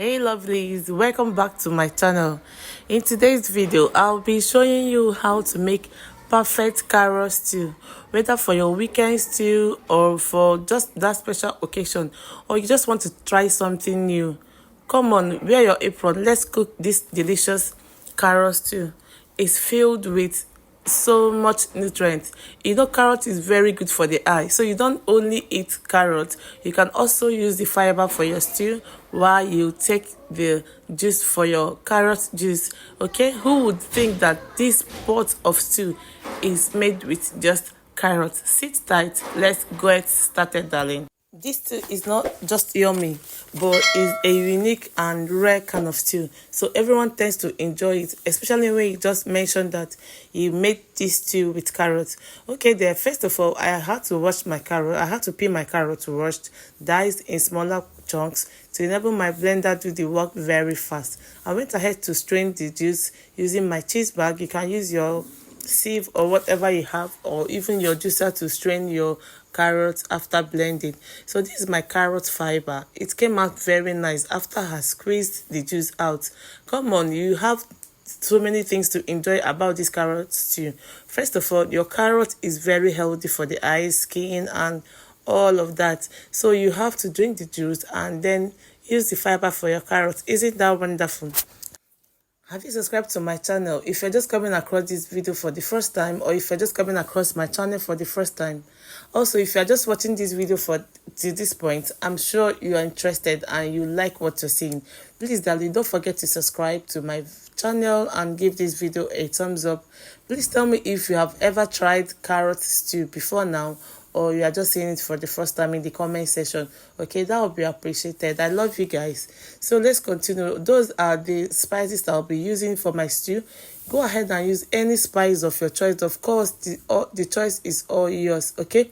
Hey lovelies, welcome back to my channel. In today's video I'll be showing you how to make perfect carrot stew, whether for your weekend stew or for just that special occasion, or you just want to try something new. Come on, wear your apron, let's cook this delicious carrot stew. It's filled with so much nutrients. Carrot is very good for the eye, so you don't only eat carrot, you can also use the fiber for your stew while you take the juice for your carrot juice. Okay, who would think that this pot of stew is made with just carrots? Sit tight, let's get started, darling. This stew is not just yummy, but is a unique and rare kind of stew. So everyone tends to enjoy it, especially when you just mentioned that you made this stew with carrots. Okay, there. First of all, I had to wash my carrot. I had to peel my carrot to wash, diced in smaller chunks to enable my blender to do the work very fast. I went ahead to strain the juice using my cheese bag. You can use your sieve or whatever you have, or even your juicer to strain your carrots after blending. So this is my carrot fiber. It came out very nice after I squeezed the juice out. Come on, you have so many things to enjoy about this carrot stew. First of all, your carrot is very healthy for the eyes, skin, and all of that. So you have to drink the juice and then use the fiber for your carrots. Isn't that wonderful? Have you subscribed to my channel? If you're just coming across this video for the first time, or if you're just coming across my channel for the first time. Also, if you're just watching this video to this point, I'm sure you are interested and you like what you're seeing. Please, darling, don't forget to subscribe to my channel and give this video a thumbs up. Please tell me if you have ever tried carrot stew before now, or you are just seeing it for the first time in the comment section. Okay, that would be appreciated. I love you guys. So let's continue. Those are the spices that I'll be using for my stew. Go ahead and use any spice of your choice. Of course, the choice is all yours. Okay,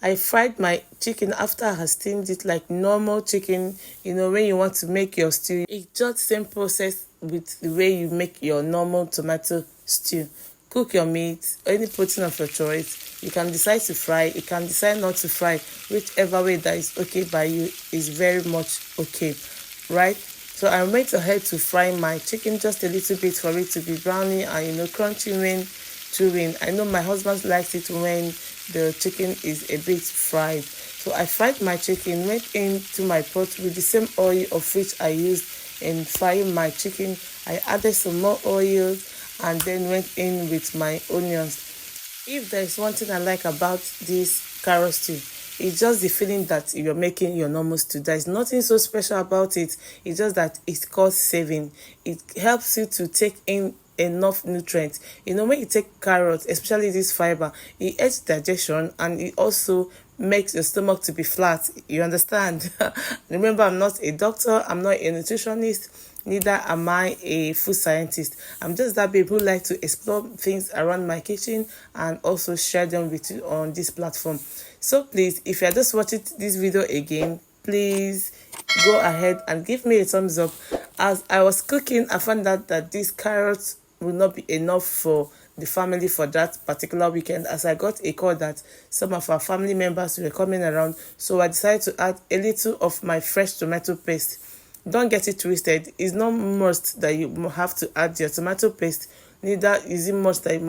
I fried my chicken after I had steamed it like normal chicken. When you want to make your stew, it's just same process with the way you make your normal tomato stew. Cook your meat, any protein of your choice. You can decide to fry, you can decide not to fry. Whichever way that is okay by you is very much okay, right? So I went ahead to fry my chicken just a little bit for it to be browny and crunchy when chewing. I know my husband likes it when the chicken is a bit fried. So I fried my chicken, went into my pot with the same oil of which I used in frying my chicken. I added some more oil and then went in with my onions. If there is one thing I like about this carrot stew, it's just the feeling that you're making your normal stew. There's nothing so special about it. It's just that it's cost saving. It helps you to take in enough nutrients. When you take carrots, especially this fiber, it aids digestion and it also makes your stomach to be flat. You understand? Remember, I'm not a doctor, I'm not a nutritionist, neither am I a food scientist. I'm just that babe who like to explore things around my kitchen and also share them with you on this platform. So please, if you're just watching this video again, please go ahead and give me a thumbs up. As I was cooking, I found out that these carrots will not be enough for the family for that particular weekend, as I got a call that some of our family members were coming around. So I decided to add a little of my fresh tomato paste. Don't get it twisted. It's not must that you have to add your tomato paste. Neither is it must that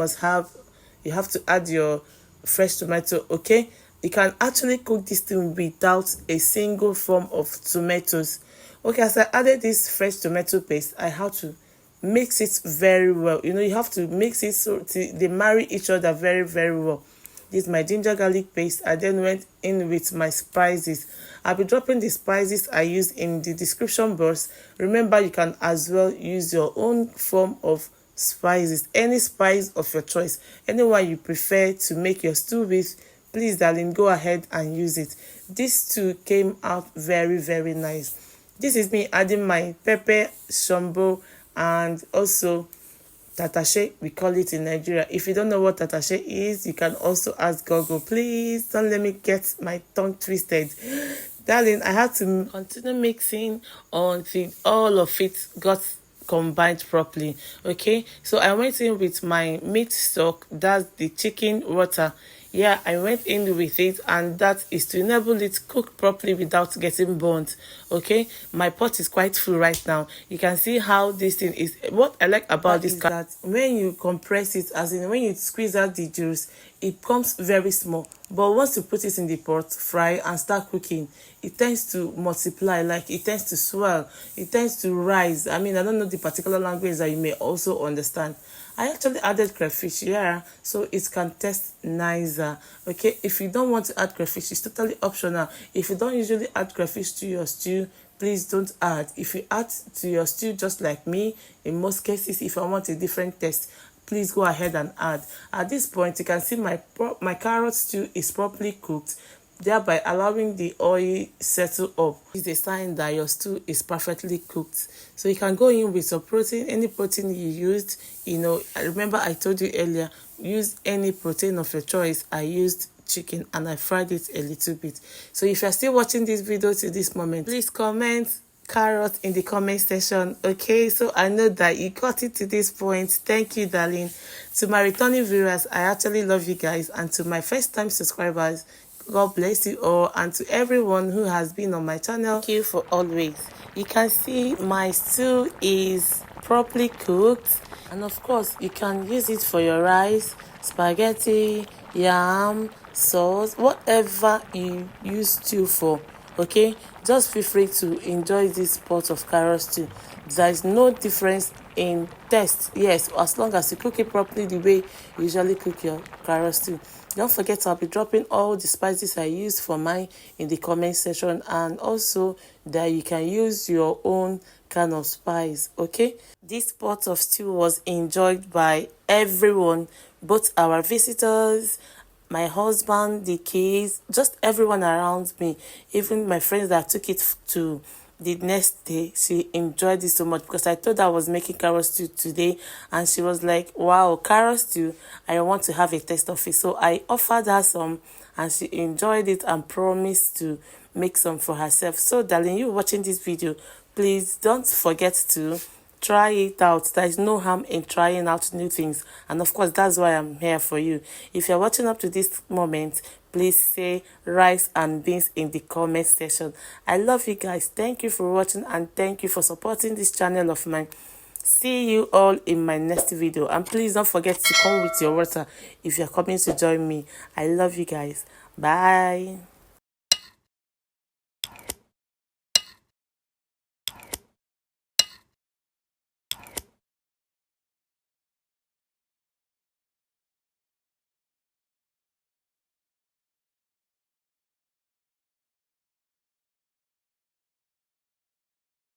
you have to add your fresh tomato. Okay, you can actually cook this thing without a single form of tomatoes. Okay, as I added this fresh tomato paste, I had to mix it very well. You have to mix it so they marry each other very, very well. This is my ginger garlic paste. I then went in with my spices. I'll be dropping the spices I use in the description box. Remember, you can as well use your own form of spices, any spice of your choice, anyone you prefer to make your stew with. Please, darling, go ahead and use it. This stew came out very, very nice. This is me adding my pepper, shombo, and also tatashe, we call it in Nigeria. If you don't know what tatashe is, you can also ask Google. Please don't let me get my tongue twisted. Darling, I had to continue mixing until all of it got combined properly. Okay, so I went in with my meat stock, that's the chicken water. Yeah, I went in with it, and that is to enable it to cook properly without getting burnt. Okay, my pot is quite full right now. You can see how this thing is. What I like about this is that when you compress it, as in when you squeeze out the juice, it becomes very small. But once you put it in the pot, fry and start cooking, it tends to multiply, like it tends to swell, it tends to rise. I mean, I don't know the particular language that you may also understand. I actually added crayfish, yeah, so it can taste nicer. Okay, if you don't want to add crayfish, it's totally optional. If you don't usually add crayfish to your stew, please don't add. If you add to your stew, just like me, in most cases, if I want a different taste, please go ahead and add. At this point, you can see my carrot stew is properly cooked, thereby allowing the oil settle up. It's a sign that your stew is perfectly cooked. So you can go in with some protein, any protein you used. You know, I remember I told you earlier, use any protein of your choice. I used chicken and I fried it a little bit. So if you're still watching this video to this moment, please comment carrot in the comment section. Okay, so I know that you got it to this point. Thank you, darling. To my returning viewers, I actually love you guys, and to my first time subscribers, God bless you all, and to everyone who has been on my channel, thank you for always. You can see my stew is properly cooked, and of course you can use it for your rice, spaghetti, yam, sauce, whatever you use stew for. Okay, just feel free to enjoy this pot of carrot stew. There is no difference in taste, yes, as long as you cook it properly the way you usually cook your carrot stew. Don't forget, I'll be dropping all the spices I used for mine in the comment section, and also that you can use your own kind of spice. Okay, this pot of stew was enjoyed by everyone, both our visitors, my husband, the kids, just everyone around me, even my friends that took it to the next day. She enjoyed it so much because I told her I was making carrot stew today, and she was like, wow, carrot stew, I want to have a taste of it. So I offered her some, and she enjoyed it and promised to make some for herself. So darling, you watching this video, please don't forget to try it out. There is no harm in trying out new things, and of course that's why I'm here for you. If you're watching up to this moment, please say rice and beans in the comment section. I love you guys. Thank you for watching, and thank you for supporting this channel of mine. See you all in my next video, and please don't forget to come with your water if you're coming to join me. I love you guys. Bye.